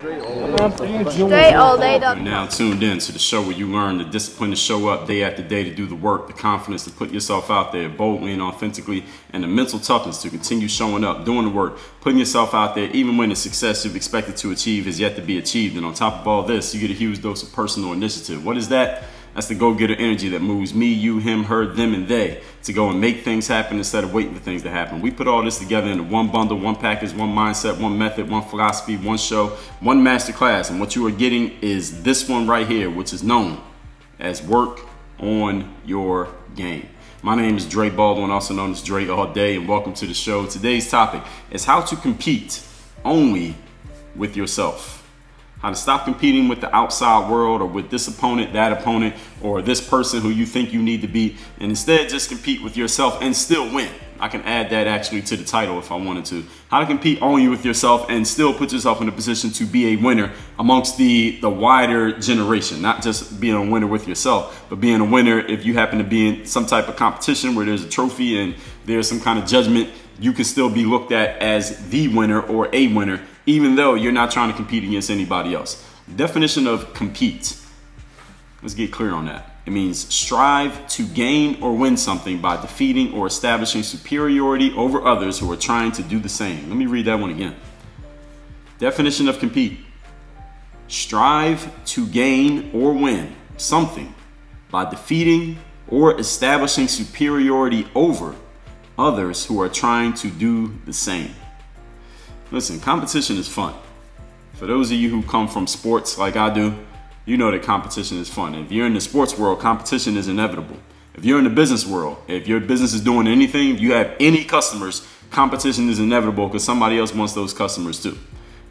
Straight all day. You're now tuned in to the show where you learn the discipline to show up day after day to do the work, the confidence to put yourself out there boldly and authentically, and the mental toughness to continue showing up, doing the work, putting yourself out there even when the success you've expected to achieve is yet to be achieved. And on top of all this, you get a huge dose of personal initiative. What is that? That's the go-getter energy that moves me, you, him, her, them, and they to go and make things happen instead of waiting for things to happen. We put all this together into one bundle, one package, one mindset, one method, one philosophy, one show, one masterclass. And what you are getting is this one right here, which is known as Work on Your Game. My name is Dre Baldwin, also known as Dre All Day, and welcome to the show. Today's topic is how to compete only with yourself. How to stop competing with the outside world or with this opponent, that opponent, or this person who you think you need to beat, and instead just compete with yourself and still win. I can add that actually to the title if I wanted to. How to compete only with yourself and still put yourself in a position to be a winner amongst the wider generation. Not just being a winner with yourself, but being a winner if you happen to be in some type of competition where there's a trophy and there's some kind of judgment, you can still be looked at as the winner or a winner, even though you're not trying to compete against anybody else. Definition of compete. Let's get clear on that. It means strive to gain or win something by defeating or establishing superiority over others who are trying to do the same. Let me read that one again. Definition of compete. Strive to gain or win something by defeating or establishing superiority over others who are trying to do the same. Listen, competition is fun. For those of you who come from sports like I do, you know that competition is fun. If you're in the sports world, competition is inevitable. If you're in the business world, if your business is doing anything, if you have any customers, competition is inevitable because somebody else wants those customers too.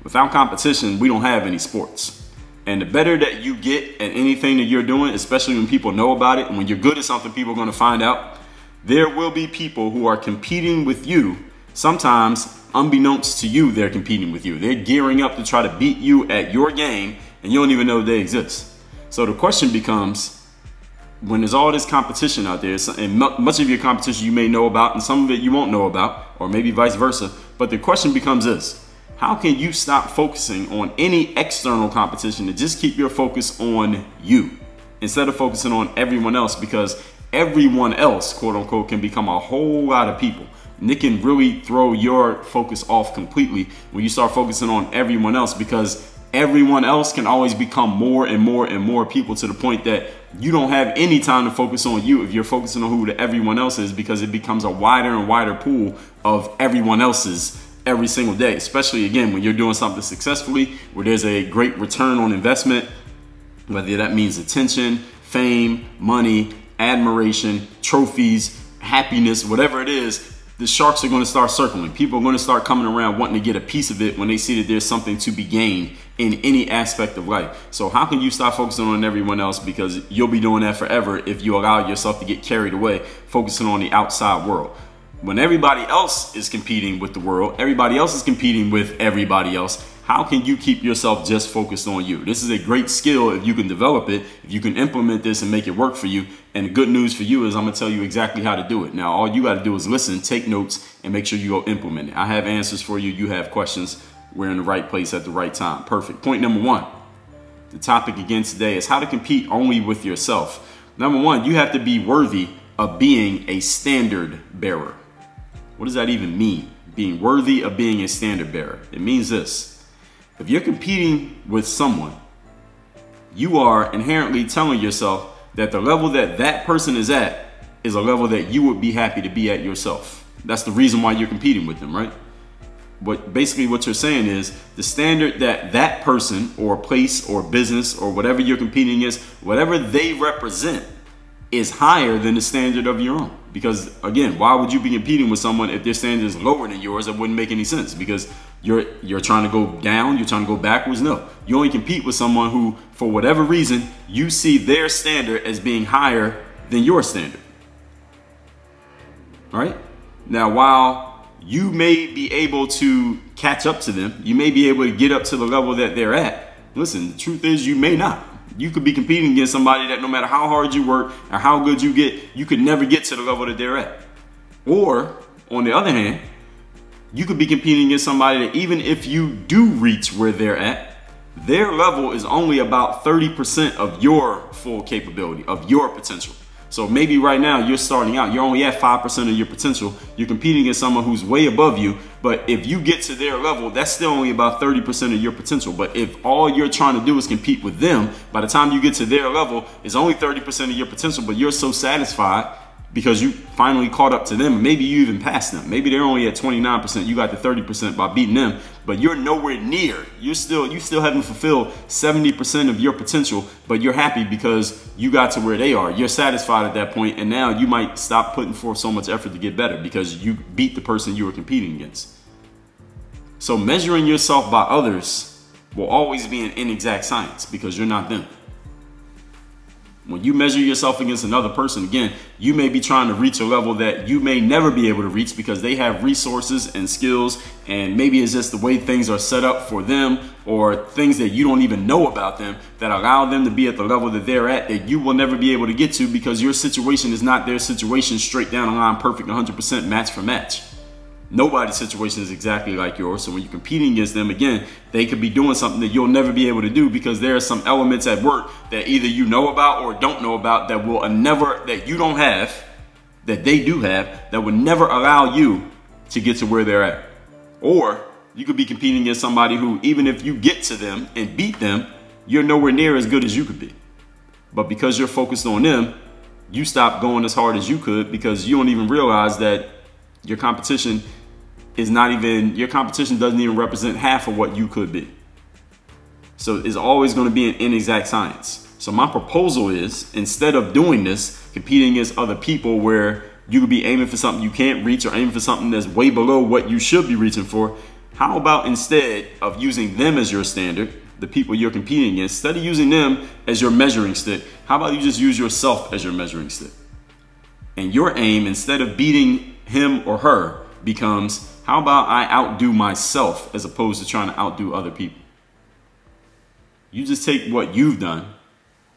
Without competition, we don't have any sports. And the better that you get at anything that you're doing, especially when people know about it, and when you're good at something, people are going to find out, there will be people who are competing with you. Sometimes, unbeknownst to you, they're competing with you. They're gearing up to try to beat you at your game, and you don't even know they exist. So the question becomes, when there's all this competition out there, and much of your competition you may know about, and some of it you won't know about, or maybe vice versa, but the question becomes this: how can you stop focusing on any external competition and just keep your focus on you instead of focusing on everyone else? Because everyone else, quote unquote, can become a whole lot of people. And it can really throw your focus off completely when you start focusing on everyone else, because everyone else can always become more and more and more people to the point that you don't have any time to focus on you if you're focusing on who the everyone else is, because it becomes a wider and wider pool of everyone else's every single day, especially again when you're doing something successfully where there's a great return on investment, whether that means attention, fame, money, admiration, trophies, happiness, whatever it is. The sharks are going to start circling. People are going to start coming around wanting to get a piece of it when they see that there's something to be gained in any aspect of life. So how can you stop focusing on everyone else? Because you'll be doing that forever if you allow yourself to get carried away focusing on the outside world. When everybody else is competing with the world, everybody else is competing with everybody else, how can you keep yourself just focused on you? This is a great skill if you can develop it, if you can implement this and make it work for you. And the good news for you is I'm going to tell you exactly how to do it. Now, all you got to do is listen, take notes, and make sure you go implement it. I have answers for you. You have questions. We're in the right place at the right time. Perfect. Point number one. The topic again today is how to compete only with yourself. Number one, you have to be worthy of being a standard bearer. What does that even mean? Being worthy of being a standard bearer. It means this. If you're competing with someone, you are inherently telling yourself that the level that that person is at is a level that you would be happy to be at yourself. That's the reason why you're competing with them, right? But basically what you're saying is the standard that that person or place or business or whatever you're competing against, whatever they represent, is higher than the standard of your own. Because again, why would you be competing with someone if their standard is lower than yours? It wouldn't make any sense, because you're trying to go down, you're trying to go backwards. No, you only compete with someone who, for whatever reason, you see their standard as being higher than your standard. All right? Now, while you may be able to catch up to them, you may be able to get up to the level that they're at. Listen, the truth is you may not. You could be competing against somebody that no matter how hard you work or how good you get, you could never get to the level that they're at. Or, on the other hand, you could be competing against somebody that even if you do reach where they're at, their level is only about 30% of your full capability, of your potential. So maybe right now you're starting out, you're only at 5% of your potential. You're competing against someone who's way above you. But if you get to their level, that's still only about 30% of your potential. But if all you're trying to do is compete with them, by the time you get to their level, it's only 30% of your potential, but you're so satisfied because you finally caught up to them. Maybe you even passed them. Maybe they're only at 29%. You got the 30% by beating them, but you're nowhere near. You still haven't fulfilled 70% of your potential, but you're happy because you got to where they are. You're satisfied at that point, and now you might stop putting forth so much effort to get better because you beat the person you were competing against. So measuring yourself by others will always be an inexact science because you're not them. When you measure yourself against another person, again, you may be trying to reach a level that you may never be able to reach because they have resources and skills, and maybe it's just the way things are set up for them or things that you don't even know about them that allow them to be at the level that they're at that you will never be able to get to because your situation is not their situation straight down the line, perfect 100% match for match. Nobody's situation is exactly like yours. So when you're competing against them, again, they could be doing something that you'll never be able to do because there are some elements at work that either you know about or don't know about that will never, that you don't have, that they do have, that will never allow you to get to where they're at. Or you could be competing against somebody who, even if you get to them and beat them, you're nowhere near as good as you could be. But because you're focused on them, you stop going as hard as you could because you don't even realize that your competition doesn't even represent half of what you could be. So it's always going to be an inexact science. So my proposal is, instead of doing this, competing against other people where you could be aiming for something you can't reach or aiming for something that's way below what you should be reaching for, how about instead of using them as your standard, the people you're competing against, instead of using them as your measuring stick, how about you just use yourself as your measuring stick? And your aim, instead of beating him or her, becomes, how about I outdo myself as opposed to trying to outdo other people? You just take what you've done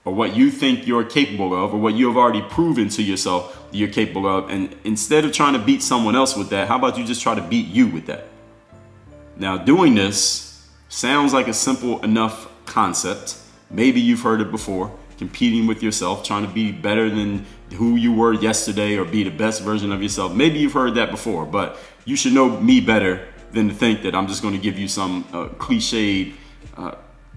or what you think you're capable of or what you have already proven to yourself that you're capable of, and instead of trying to beat someone else with that, how about you just try to beat you with that? Now, doing this sounds like a simple enough concept. Maybe you've heard it before. Competing with yourself, trying to be better than who you were yesterday or be the best version of yourself. Maybe you've heard that before, but you should know me better than to think that I'm just going to give you some cliched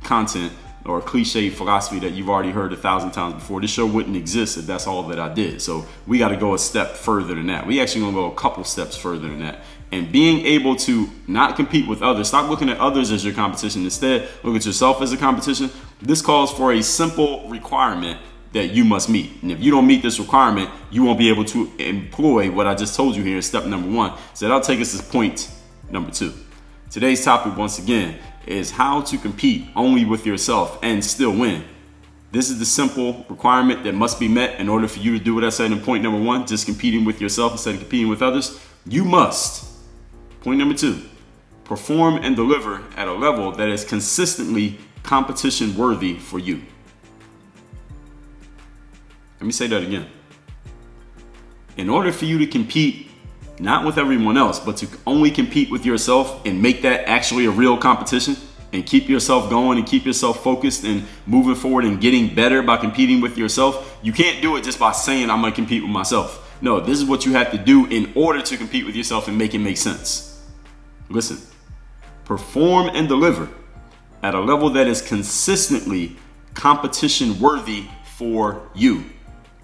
content or cliched philosophy that you've already heard 1,000 times before. This show wouldn't exist if that's all that I did. So we got to go a step further than that. We actually going to go a couple steps further than that. And being able to not compete with others, stop looking at others as your competition. Instead, look at yourself as a competition. This calls for a simple requirement that you must meet. And if you don't meet this requirement, you won't be able to employ what I just told you here in step number 1. So that'll take us to point number 2. Today's topic, once again, is how to compete only with yourself and still win. This is the simple requirement that must be met in order for you to do what I said in point number 1, just competing with yourself instead of competing with others. You must, point number 2, perform and deliver at a level that is consistently competition worthy for you. Let me say that again. In order for you to compete, not with everyone else, but to only compete with yourself and make that actually a real competition and keep yourself going and keep yourself focused and moving forward and getting better by competing with yourself, you can't do it just by saying I'm going to compete with myself. No, this is what you have to do in order to compete with yourself and make it make sense. Listen, perform and deliver at a level that is consistently competition worthy for you.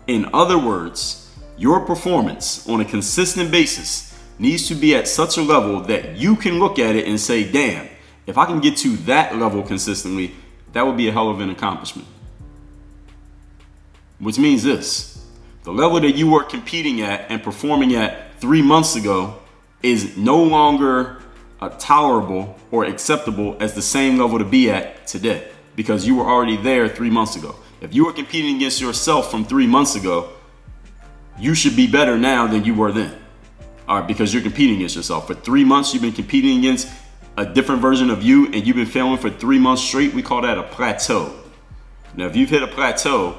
In other words, your performance on a consistent basis needs to be at such a level that you can look at it and say, damn, if I can get to that level consistently, that would be a hell of an accomplishment. Which means this, the level that you were competing at and performing at 3 months ago is no longer tolerable or acceptable as the same level to be at today because you were already there 3 months ago. If you were competing against yourself from 3 months ago, you should be better now than you were then. All right, because you're competing against yourself. For 3 months, you've been competing against a different version of you and you've been failing for 3 months straight. We call that a plateau. Now, if you've hit a plateau,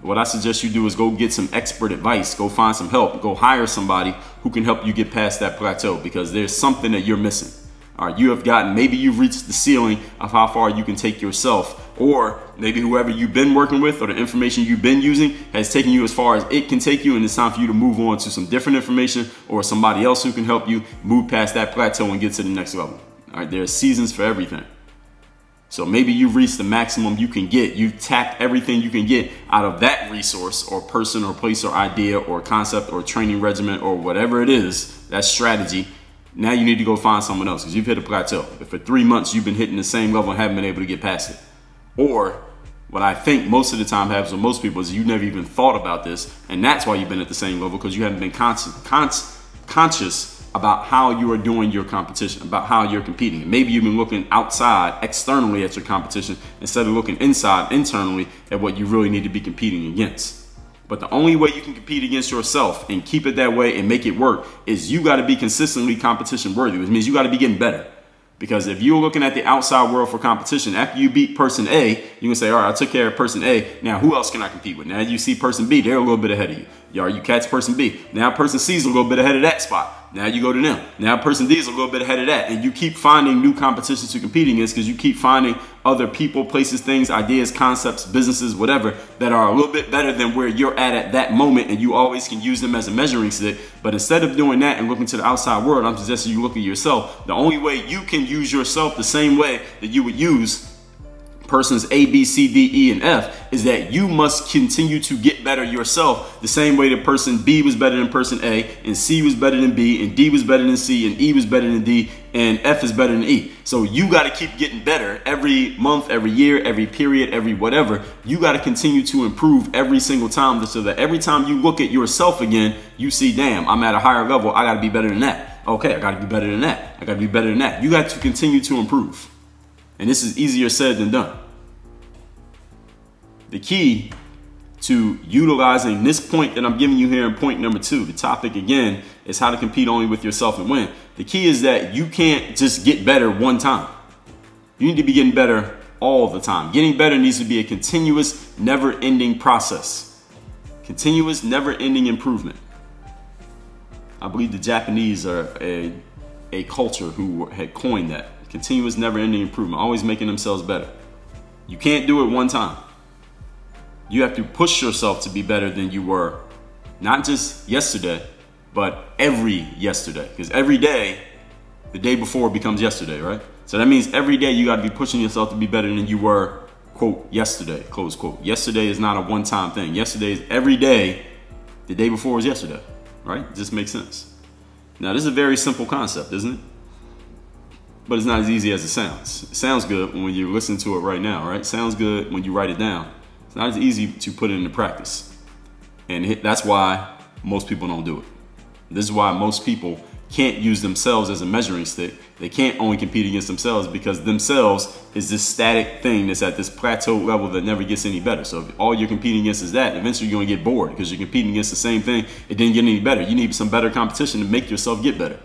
what I suggest you do is go get some expert advice, go find some help, go hire somebody who can help you get past that plateau because there's something that you're missing. All right, you have gotten, maybe you've reached the ceiling of how far you can take yourself, or maybe whoever you've been working with or the information you've been using has taken you as far as it can take you, and it's time for you to move on to some different information or somebody else who can help you move past that plateau and get to the next level. All right, there are seasons for everything. So maybe you've reached the maximum you can get. You've tapped everything you can get out of that resource or person or place or idea or concept or training regimen or whatever it is, that strategy. Now you need to go find someone else because you've hit a plateau. If for 3 months you've been hitting the same level and haven't been able to get past it. Or what I think most of the time happens with most people is you never even thought about this, and that's why you've been at the same level, because you haven't been conscious about how you are doing your competition, about how you're competing. Maybe you've been looking outside, externally at your competition, instead of looking inside, internally, at what you really need to be competing against. But the only way you can compete against yourself and keep it that way and make it work is you got to be consistently competition worthy, which means you got to be getting better. Because if you're looking at the outside world for competition, after you beat person A, you can say, all right, I took care of person A. Now, who else can I compete with? Now you see person B, they're a little bit ahead of you. You catch person B. Now person C is a little bit ahead of that spot. Now you go to them. Now person D is a little bit ahead of that. And you keep finding new competitions to compete against because you keep finding other people, places, things, ideas, concepts, businesses, whatever, that are a little bit better than where you're at that moment, and you always can use them as a measuring stick. But instead of doing that and looking to the outside world, I'm suggesting you look at yourself. The only way you can use yourself the same way that you would use persons A, B, C, D, E, and F is that you must continue to get better yourself the same way that person B was better than person A, and C was better than B, and D was better than C, and E was better than D, and F is better than E. So you got to keep getting better every month, every year, every period, every whatever. You got to continue to improve every single time, so that every time you look at yourself again, you see, damn, I'm at a higher level. I got to be better than that. Okay, I got to be better than that. I got to be better than that. You got to continue to improve. And this is easier said than done. The key to utilizing this point that I'm giving you here in point number 2, the topic again is how to compete only with yourself and win. The key is that you can't just get better one time. You need to be getting better all the time. Getting better needs to be a continuous, never-ending process. Continuous, never-ending improvement. I believe the Japanese are a culture who had coined that. Continuous, never-ending improvement, always making themselves better. You can't do it one time. You have to push yourself to be better than you were, not just yesterday, but every yesterday. Because every day, the day before becomes yesterday, right? So that means every day you got to be pushing yourself to be better than you were, quote, yesterday, close quote. Yesterday is not a one-time thing. Yesterday is every day. The day before was yesterday, right? It just makes sense. Now, this is a very simple concept, isn't it? But it's not as easy as it sounds. It sounds good when you listen to it right now, right? It sounds good when you write it down. It's not as easy to put it into practice. And that's why most people don't do it. This is why most people can't use themselves as a measuring stick. They can't only compete against themselves because themselves is this static thing that's at this plateau level that never gets any better. So if all you're competing against is that, eventually you're going to get bored because you're competing against the same thing. It didn't get any better. You need some better competition to make yourself get better.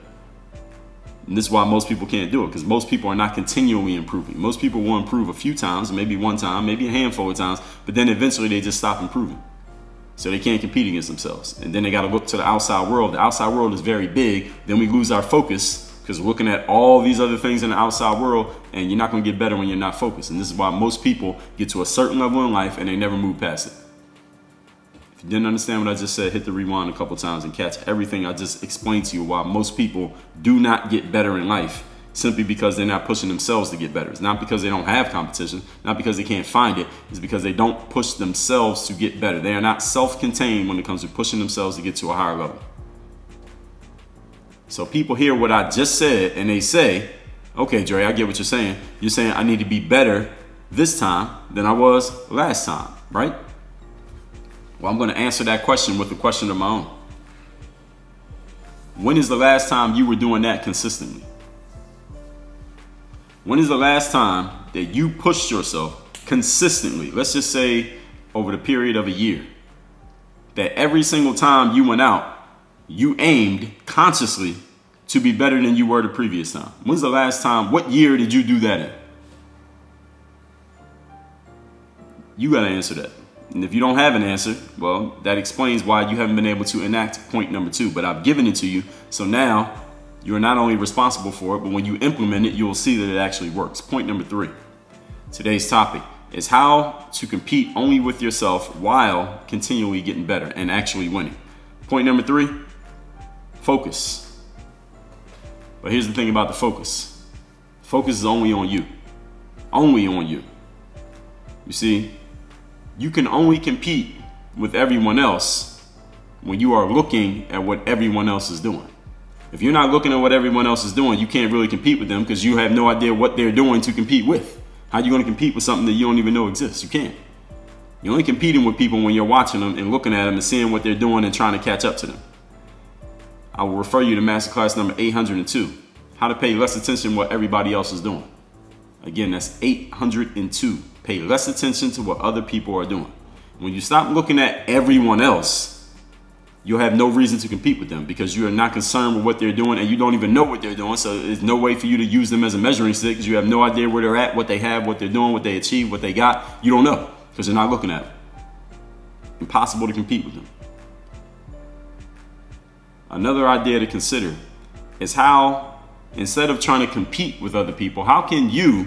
And this is why most people can't do it, because most people are not continually improving. Most people will improve a few times, maybe one time, maybe a handful of times, but then eventually they just stop improving. So they can't compete against themselves. And then they got to look to the outside world. The outside world is very big. Then we lose our focus because we're looking at all these other things in the outside world, and you're not going to get better when you're not focused. And this is why most people get to a certain level in life and they never move past it. If you didn't understand what I just said, hit the rewind a couple times and catch everything I just explained to you why most people do not get better in life simply because they're not pushing themselves to get better. It's not because they don't have competition, not because they can't find it. It's because they don't push themselves to get better. They are not self-contained when it comes to pushing themselves to get to a higher level. So people hear what I just said and they say, okay, Dre, I get what you're saying. You're saying I need to be better this time than I was last time, right? Well, I'm going to answer that question with a question of my own. When is the last time you were doing that consistently? When is the last time that you pushed yourself consistently? Let's just say over the period of a year. That every single time you went out, you aimed consciously to be better than you were the previous time. When's the last time? What year did you do that in? You got to answer that. And if you don't have an answer, well, that explains why you haven't been able to enact point number 2. But I've given it to you. So now You are not only responsible for it, but when you implement it, you will see that it actually works. Point number 3. Today's topic is how to compete only with yourself while continually getting better and actually winning. Point number 3, focus. But here's the thing about the focus. Focus is only on you. Only on you. You see, you can only compete with everyone else when you are looking at what everyone else is doing. If you're not looking at what everyone else is doing, you can't really compete with them because you have no idea what they're doing to compete with. How are you going to compete with something that you don't even know exists? You can't. You're only competing with people when you're watching them and looking at them and seeing what they're doing and trying to catch up to them. I will refer you to masterclass number 802, how to pay less attention to what everybody else is doing. Again, that's 802. Pay less attention to what other people are doing. When you stop looking at everyone else, you'll have no reason to compete with them because you are not concerned with what they're doing and you don't even know what they're doing. So there's no way for you to use them as a measuring stick because you have no idea where they're at, what they have, what they're doing, what they achieved, what they got. You don't know because you're not looking at them. Impossible to compete with them. Another idea to consider is how, instead of trying to compete with other people, how can you,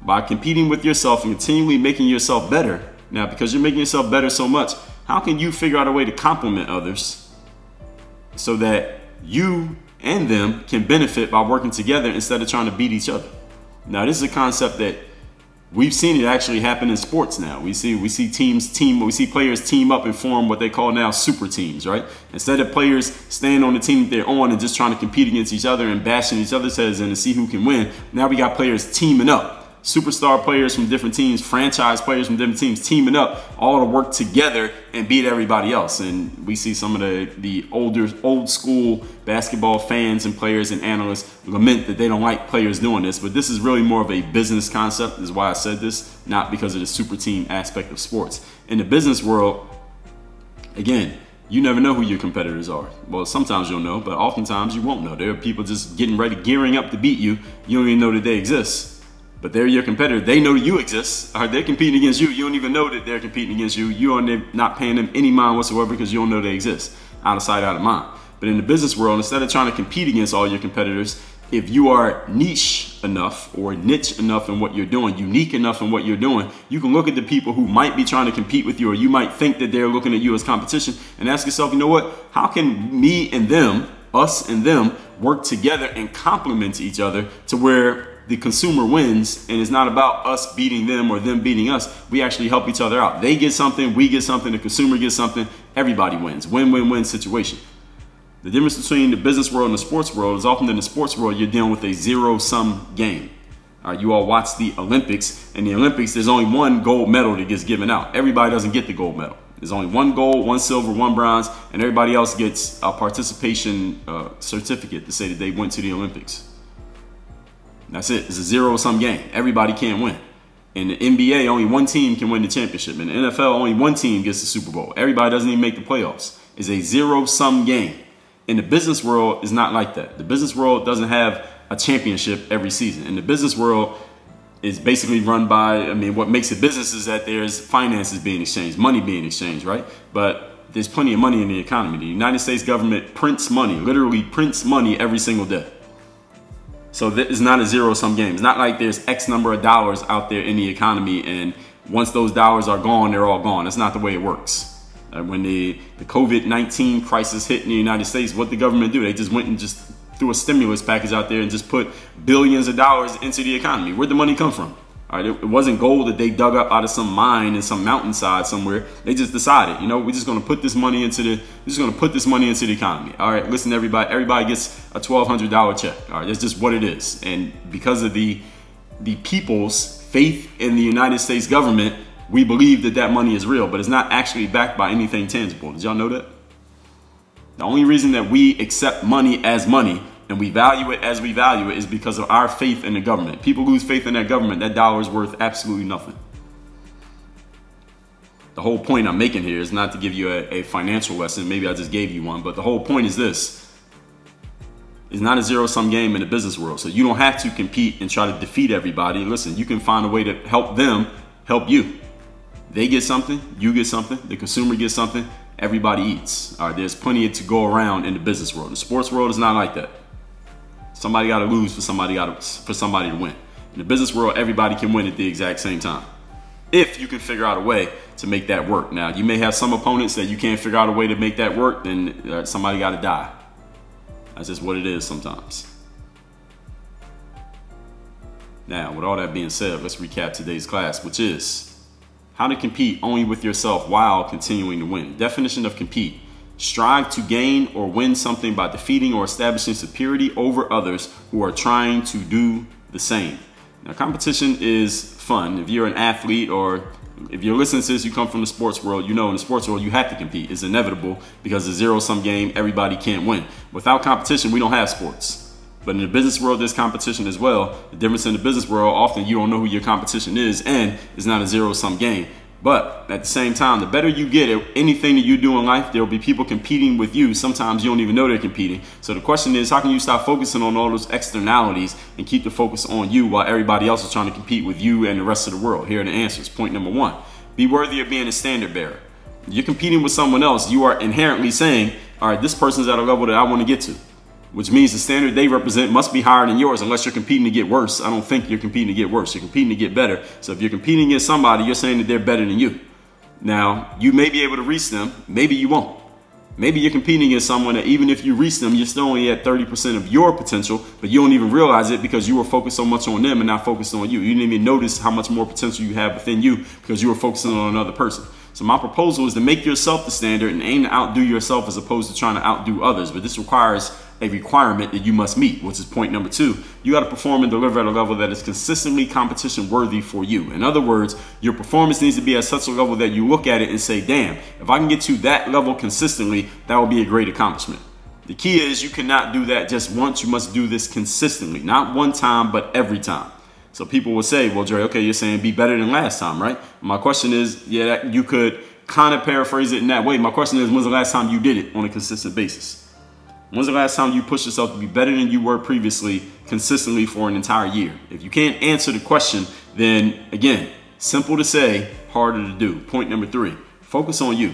by competing with yourself and continually making yourself better, now because you're making yourself better so much, how can you figure out a way to complement others so that you and them can benefit by working together instead of trying to beat each other? Now, this is a concept that we've seen it actually happen in sports now. We see players team up and form what they call now super teams, right? Instead of players staying on the team that they're on and just trying to compete against each other and bashing each other's heads in to see who can win, now we got players teaming up. Superstar players from different teams, franchise players from different teams teaming up all to work together and beat everybody else. And we see some of the old school basketball fans and players and analysts lament that they don't like players doing this. But this is really more of a business concept, is why I said this, not because of the super team aspect of sports. In the business world, again, you never know who your competitors are. Well, sometimes you'll know, but oftentimes you won't know. There are people just getting ready, gearing up to beat you. You don't even know that they exist. But they're your competitor. They know you exist. They're competing against you. You don't even know that they're competing against you. You are not paying them any mind whatsoever because you don't know they exist. Out of sight, out of mind. But in the business world, instead of trying to compete against all your competitors, if you are niche enough or niche enough in what you're doing, unique enough in what you're doing, you can look at the people who might be trying to compete with you, or you might think that they're looking at you as competition, and ask yourself, you know what? How can me and them, us and them, work together and complement each other to where the consumer wins, and it's not about us beating them or them beating us. We actually help each other out. They get something, we get something, the consumer gets something, everybody wins. Win-win-win situation. The difference between the business world and the sports world is often in the sports world, you're dealing with a zero-sum game. You all watch the Olympics. In the Olympics, there's only one gold medal that gets given out. Everybody doesn't get the gold medal. There's only one gold, one silver, one bronze, and everybody else gets a participation certificate to say that they went to the Olympics. That's it. It's a zero-sum game. Everybody can't win. In the NBA, only one team can win the championship. In the NFL, only one team gets the Super Bowl. Everybody doesn't even make the playoffs. It's a zero-sum game. In the business world, it's not like that. The business world doesn't have a championship every season. In the business world, is basically run by, what makes it business is that there's finances being exchanged, money being exchanged, right? But there's plenty of money in the economy. The United States government prints money, literally prints money every single day. So it's not a zero-sum game. It's not like there's X number of dollars out there in the economy, and once those dollars are gone, they're all gone. That's not the way it works. When the COVID-19 crisis hit in the United States, what did the government do? They just went and just threw a stimulus package out there and just put billions of dollars into the economy. Where'd the money come from? All right, it wasn't gold that they dug up out of some mine in some mountainside somewhere. They just decided, we're just going to put this money into the economy. All right, listen, everybody gets a $1,200 check. All right, that's just what it is. And because of the people's faith in the United States government, we believe that that money is real, but it's not actually backed by anything tangible. Did y'all know that? The only reason that we accept money as money and we value it as we value it is because of our faith in the government. People lose faith in that government, that dollar is worth absolutely nothing. The whole point I'm making here is not to give you a financial lesson. Maybe I just gave you one, but the whole point is this. It's not a zero-sum game in the business world. So you don't have to compete and try to defeat everybody. Listen, you can find a way to help them help you. They get something, you get something, the consumer gets something, everybody eats. All right, there's plenty to go around in the business world. The sports world is not like that. Somebody got to lose for somebody to win. In the business world, everybody can win at the exact same time, if you can figure out a way to make that work. Now, you may have some opponents that you can't figure out a way to make that work, then somebody got to die. That's just what it is sometimes. Now, with all that being said, let's recap today's class, which is how to compete only with yourself while continuing to win. Definition of compete: strive to gain or win something by defeating or establishing superiority over others who are trying to do the same. Now, competition is fun. If you're an athlete, or if you're listening to this, you come from the sports world, you know in the sports world you have to compete. It's inevitable because it's a zero-sum game. Everybody can't win. Without competition, we don't have sports. But in the business world, there's competition as well. The difference in the business world, often you don't know who your competition is, and it's not a zero-sum game. But at the same time, the better you get at anything that you do in life, there will be people competing with you. Sometimes you don't even know they're competing. So the question is, how can you stop focusing on all those externalities and keep the focus on you while everybody else is trying to compete with you and the rest of the world? Here are the answers. Point number one: be worthy of being a standard bearer. You're competing with someone else. You are inherently saying, all right, this person's at a level that I want to get to, which means the standard they represent must be higher than yours, unless you're competing to get worse. I don't think you're competing to get worse. You're competing to get better. So if you're competing against somebody, you're saying that they're better than you. Now, you may be able to reach them. Maybe you won't. Maybe you're competing against someone that even if you reach them, you're still only at 30% of your potential, but you don't even realize it because you were focused so much on them and not focused on you. You didn't even notice how much more potential you have within you because you were focusing on another person. So my proposal is to make yourself the standard and aim to outdo yourself as opposed to trying to outdo others. But this requires a requirement that you must meet, which is point number two. You got to perform and deliver at a level that is consistently competition worthy for you. In other words, your performance needs to be at such a level that you look at it and say, damn, if I can get to that level consistently, that will be a great accomplishment. The key is you cannot do that just once. You must do this consistently, not one time, but every time. So people will say, well, Dre, okay, you're saying be better than last time, right? My question is, yeah, you could kind of paraphrase it in that way. My question is, when's the last time you did it on a consistent basis? When's the last time you pushed yourself to be better than you were previously consistently for an entire year? If you can't answer the question, then again, simple to say, harder to do. Point number three, focus on you.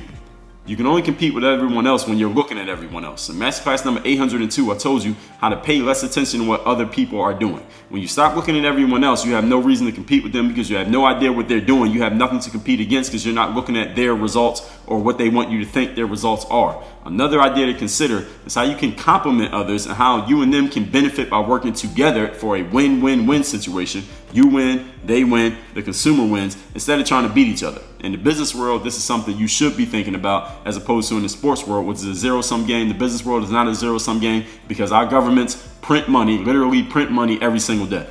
You can only compete with everyone else when you're looking at everyone else. In masterclass number 802, I told you how to pay less attention to what other people are doing. When you stop looking at everyone else, you have no reason to compete with them because you have no idea what they're doing. You have nothing to compete against because you're not looking at their results or what they want you to think their results are. Another idea to consider is how you can complement others and how you and them can benefit by working together for a win-win-win situation. You win, they win, the consumer wins, instead of trying to beat each other. In the business world, this is something you should be thinking about as opposed to in the sports world, which is a zero-sum game. The business world is not a zero-sum game because our governments print money, literally print money every single day.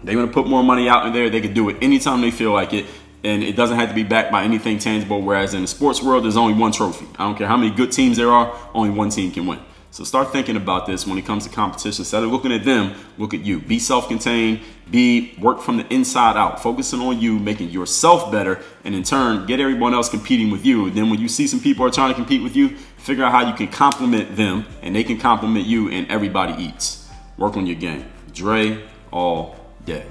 They're going to put more money out in there. They can do it anytime they feel like it. And it doesn't have to be backed by anything tangible. Whereas in the sports world, there's only one trophy. I don't care how many good teams there are, only one team can win. So start thinking about this when it comes to competition. Instead of looking at them, look at you. Be self-contained. Work from the inside out. Focusing on you, making yourself better, and in turn, get everyone else competing with you. And then when you see some people are trying to compete with you, figure out how you can complement them, and they can complement you, and everybody eats. Work on your game. Dre all day.